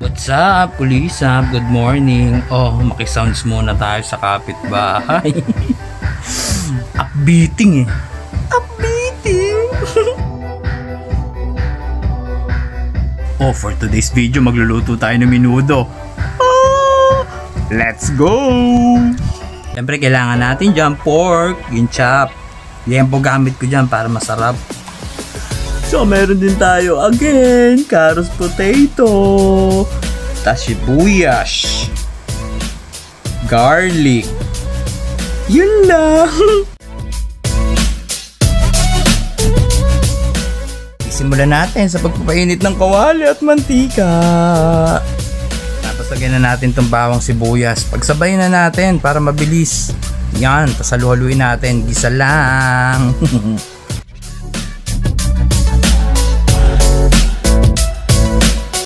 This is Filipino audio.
What's up, Kulisap? Good morning. Oh, makisounds muna tayo sa kapitbahay. Upbeating eh. Upbeating. Oh, for today's video, magluluto tayo ng menudo. Oh, let's go! Siyempre, kailangan natin dyan pork, yung chop. Yan po gamit ko dyan para masarap. So, meron din tayo again, carrots, potato, tas sibuyas, garlic. Yun lang. Simulan natin sa pagpapainit ng kawali at mantika. Tapos lagyan na natin itong bawang sibuyas. Pagsabayin na natin para mabilis. Yan, tas halu-haluin natin. Gisa lang.